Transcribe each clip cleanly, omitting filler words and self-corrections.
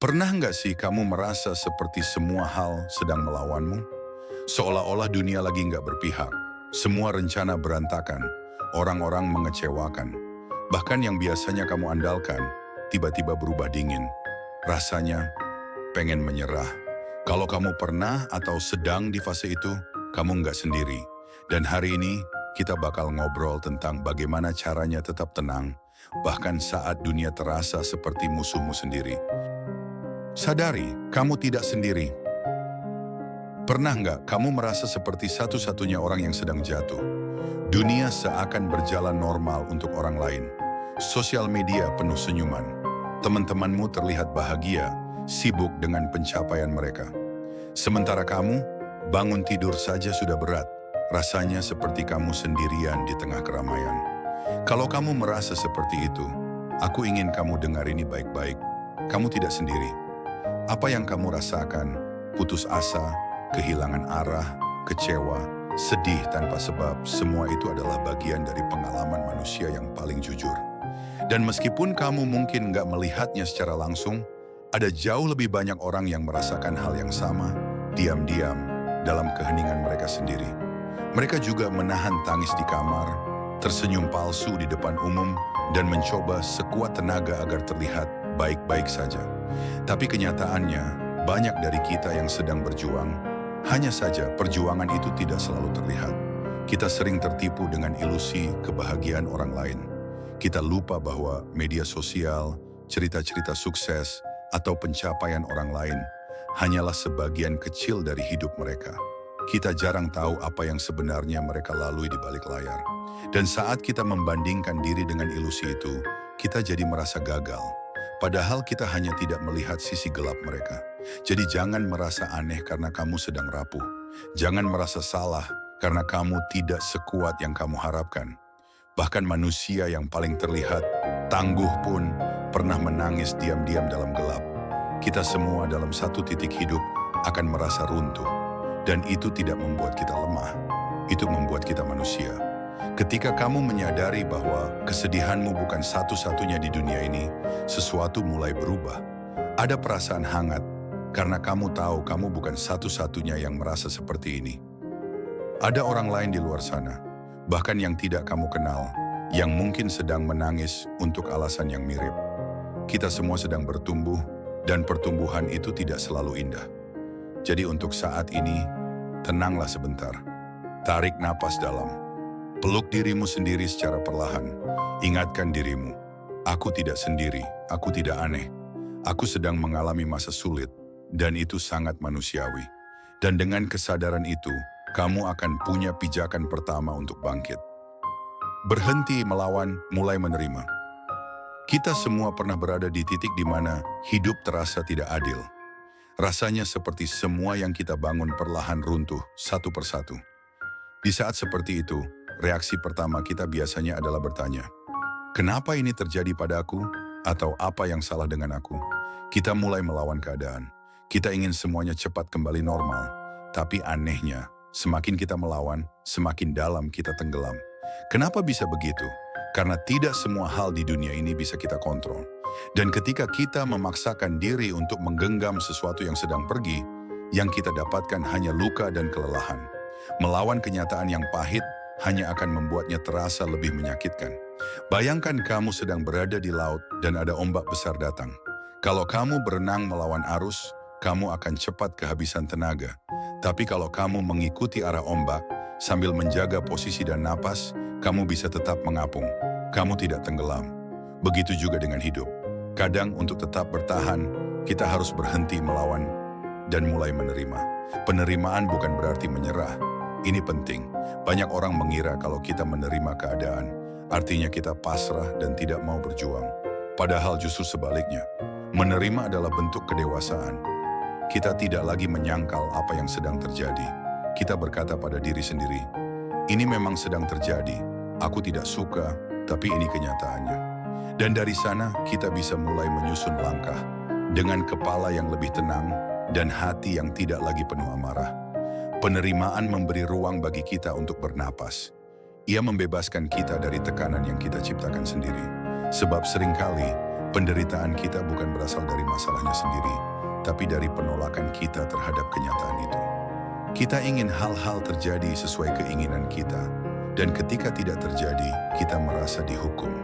Pernah nggak sih kamu merasa seperti semua hal sedang melawanmu? Seolah-olah dunia lagi nggak berpihak. Semua rencana berantakan, orang-orang mengecewakan. Bahkan yang biasanya kamu andalkan, tiba-tiba berubah dingin. Rasanya pengen menyerah. Kalau kamu pernah atau sedang di fase itu, kamu nggak sendiri. Dan hari ini, kita bakal ngobrol tentang bagaimana caranya tetap tenang, bahkan saat dunia terasa seperti musuhmu sendiri. Sadari, kamu tidak sendiri. Pernah nggak kamu merasa seperti satu-satunya orang yang sedang jatuh? Dunia seakan berjalan normal untuk orang lain. Sosial media penuh senyuman. Teman-temanmu terlihat bahagia, sibuk dengan pencapaian mereka. Sementara kamu, bangun tidur saja sudah berat. Rasanya seperti kamu sendirian di tengah keramaian. Kalau kamu merasa seperti itu, aku ingin kamu dengar ini baik-baik. Kamu tidak sendiri. Apa yang kamu rasakan, putus asa, kehilangan arah, kecewa, sedih tanpa sebab, semua itu adalah bagian dari pengalaman manusia yang paling jujur. Dan meskipun kamu mungkin nggak melihatnya secara langsung, ada jauh lebih banyak orang yang merasakan hal yang sama, diam-diam, dalam keheningan mereka sendiri. Mereka juga menahan tangis di kamar, tersenyum palsu di depan umum, dan mencoba sekuat tenaga agar terlihat baik-baik saja. Tapi kenyataannya, banyak dari kita yang sedang berjuang, hanya saja perjuangan itu tidak selalu terlihat. Kita sering tertipu dengan ilusi kebahagiaan orang lain. Kita lupa bahwa media sosial, cerita-cerita sukses, atau pencapaian orang lain hanyalah sebagian kecil dari hidup mereka. Kita jarang tahu apa yang sebenarnya mereka lalui di balik layar. Dan saat kita membandingkan diri dengan ilusi itu, kita jadi merasa gagal. Padahal kita hanya tidak melihat sisi gelap mereka. Jadi jangan merasa aneh karena kamu sedang rapuh. Jangan merasa salah karena kamu tidak sekuat yang kamu harapkan. Bahkan manusia yang paling terlihat tangguh pun pernah menangis diam-diam dalam gelap. Kita semua dalam satu titik hidup akan merasa runtuh. Dan itu tidak membuat kita lemah. Itu membuat kita manusia. Ketika kamu menyadari bahwa kesedihanmu bukan satu-satunya di dunia ini, sesuatu mulai berubah. Ada perasaan hangat karena kamu tahu kamu bukan satu-satunya yang merasa seperti ini. Ada orang lain di luar sana, bahkan yang tidak kamu kenal, yang mungkin sedang menangis untuk alasan yang mirip. Kita semua sedang bertumbuh, dan pertumbuhan itu tidak selalu indah. Jadi untuk saat ini, tenanglah sebentar. Tarik napas dalam. Peluk dirimu sendiri secara perlahan. Ingatkan dirimu, aku tidak sendiri, aku tidak aneh. Aku sedang mengalami masa sulit, dan itu sangat manusiawi. Dan dengan kesadaran itu, kamu akan punya pijakan pertama untuk bangkit. Berhenti melawan, mulai menerima. Kita semua pernah berada di titik di mana hidup terasa tidak adil. Rasanya seperti semua yang kita bangun perlahan runtuh satu persatu. Di saat seperti itu, reaksi pertama kita biasanya adalah bertanya, kenapa ini terjadi padaku? Atau apa yang salah dengan aku? Kita mulai melawan keadaan. Kita ingin semuanya cepat kembali normal. Tapi anehnya, semakin kita melawan, semakin dalam kita tenggelam. Kenapa bisa begitu? Karena tidak semua hal di dunia ini bisa kita kontrol. Dan ketika kita memaksakan diri untuk menggenggam sesuatu yang sedang pergi, yang kita dapatkan hanya luka dan kelelahan. Melawan kenyataan yang pahit hanya akan membuatnya terasa lebih menyakitkan. Bayangkan kamu sedang berada di laut dan ada ombak besar datang. Kalau kamu berenang melawan arus, kamu akan cepat kehabisan tenaga. Tapi kalau kamu mengikuti arah ombak, sambil menjaga posisi dan napas, kamu bisa tetap mengapung. Kamu tidak tenggelam. Begitu juga dengan hidup. Kadang untuk tetap bertahan, kita harus berhenti melawan dan mulai menerima. Penerimaan bukan berarti menyerah. Ini penting. Banyak orang mengira kalau kita menerima keadaan, artinya kita pasrah dan tidak mau berjuang. Padahal justru sebaliknya. Menerima adalah bentuk kedewasaan. Kita tidak lagi menyangkal apa yang sedang terjadi. Kita berkata pada diri sendiri, ini memang sedang terjadi. Aku tidak suka, tapi ini kenyataannya. Dan dari sana kita bisa mulai menyusun langkah dengan kepala yang lebih tenang dan hati yang tidak lagi penuh amarah. Penerimaan memberi ruang bagi kita untuk bernapas. Ia membebaskan kita dari tekanan yang kita ciptakan sendiri. Sebab seringkali Penderitaan kita bukan berasal dari masalahnya sendiri, tapi dari penolakan kita terhadap kenyataan itu. Kita ingin hal-hal terjadi sesuai keinginan kita, dan ketika tidak terjadi, kita merasa dihukum.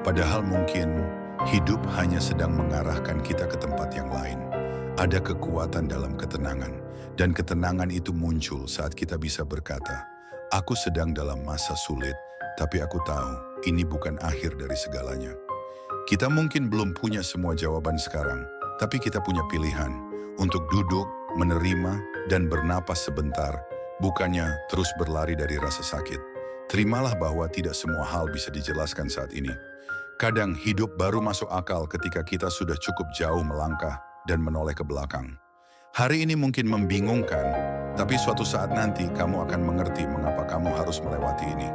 Padahal mungkin hidup hanya sedang mengarahkan kita ke tempat yang lain. Ada kekuatan dalam ketenangan, dan ketenangan itu muncul saat kita bisa berkata, "Aku sedang dalam masa sulit, tapi aku tahu ini bukan akhir dari segalanya." Kita mungkin belum punya semua jawaban sekarang, tapi kita punya pilihan untuk duduk, menerima, dan bernapas sebentar, bukannya terus berlari dari rasa sakit. Terimalah bahwa tidak semua hal bisa dijelaskan saat ini. Kadang hidup baru masuk akal ketika kita sudah cukup jauh melangkah dan menoleh ke belakang. Hari ini mungkin membingungkan, tapi suatu saat nanti kamu akan mengerti mengapa kamu harus melewati ini.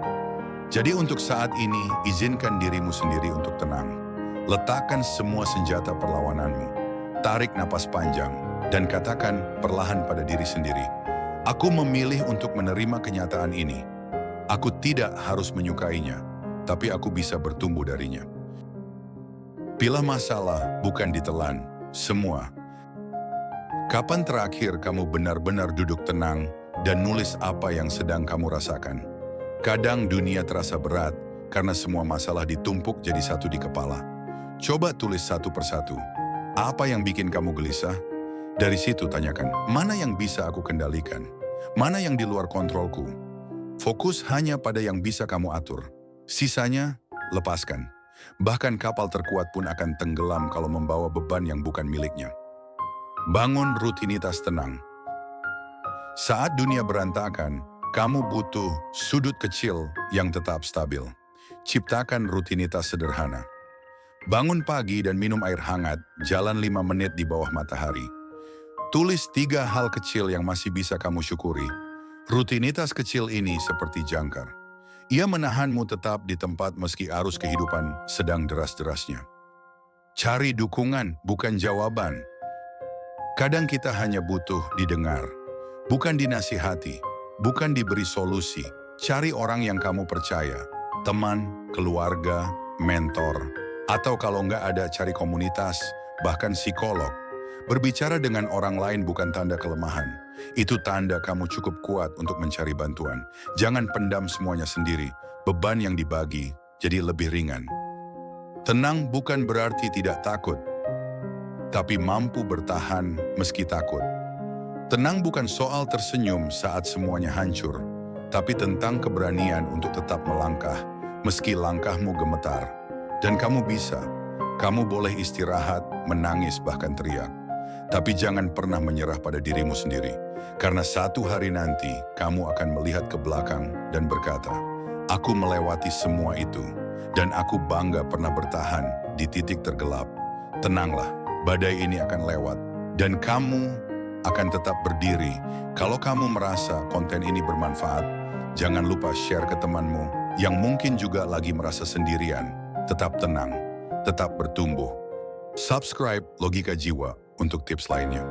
Jadi untuk saat ini, izinkan dirimu sendiri untuk tenang. Letakkan semua senjata perlawananmu. Tarik napas panjang dan katakan perlahan pada diri sendiri, "Aku memilih untuk menerima kenyataan ini. Aku tidak harus menyukainya, tapi aku bisa bertumbuh darinya." Pilih masalah bukan ditelan, semua. Kapan terakhir kamu benar-benar duduk tenang dan nulis apa yang sedang kamu rasakan? Kadang dunia terasa berat karena semua masalah ditumpuk jadi satu di kepala. Coba tulis satu persatu. Apa yang bikin kamu gelisah? Dari situ tanyakan, mana yang bisa aku kendalikan? Mana yang di luar kontrolku? Fokus hanya pada yang bisa kamu atur. Sisanya, lepaskan. Bahkan kapal terkuat pun akan tenggelam kalau membawa beban yang bukan miliknya. Bangun rutinitas tenang. Saat dunia berantakan, kamu butuh sudut kecil yang tetap stabil. Ciptakan rutinitas sederhana. Bangun pagi dan minum air hangat, jalan 5 menit di bawah matahari. Tulis 3 hal kecil yang masih bisa kamu syukuri. Rutinitas kecil ini seperti jangkar. Ia menahanmu tetap di tempat meski arus kehidupan sedang deras-derasnya. Cari dukungan, bukan jawaban. Kadang kita hanya butuh didengar, bukan dinasihati, bukan diberi solusi. Cari orang yang kamu percaya, teman, keluarga, mentor, atau kalau nggak ada cari komunitas, bahkan psikolog. Berbicara dengan orang lain bukan tanda kelemahan. Itu tanda kamu cukup kuat untuk mencari bantuan. Jangan pendam semuanya sendiri. Beban yang dibagi jadi lebih ringan. Tenang bukan berarti tidak takut, tapi mampu bertahan meski takut. Tenang bukan soal tersenyum saat semuanya hancur, tapi tentang keberanian untuk tetap melangkah meski langkahmu gemetar. Dan kamu bisa. Kamu boleh istirahat, menangis, bahkan teriak. Tapi jangan pernah menyerah pada dirimu sendiri. Karena satu hari nanti, kamu akan melihat ke belakang dan berkata, "Aku melewati semua itu, dan aku bangga pernah bertahan di titik tergelap." Tenanglah, badai ini akan lewat, dan kamu akan tetap berdiri. Kalau kamu merasa konten ini bermanfaat, jangan lupa share ke temanmu yang mungkin juga lagi merasa sendirian. Tetap tenang, tetap bertumbuh. Subscribe Logika Jiwa untuk tips lainnya.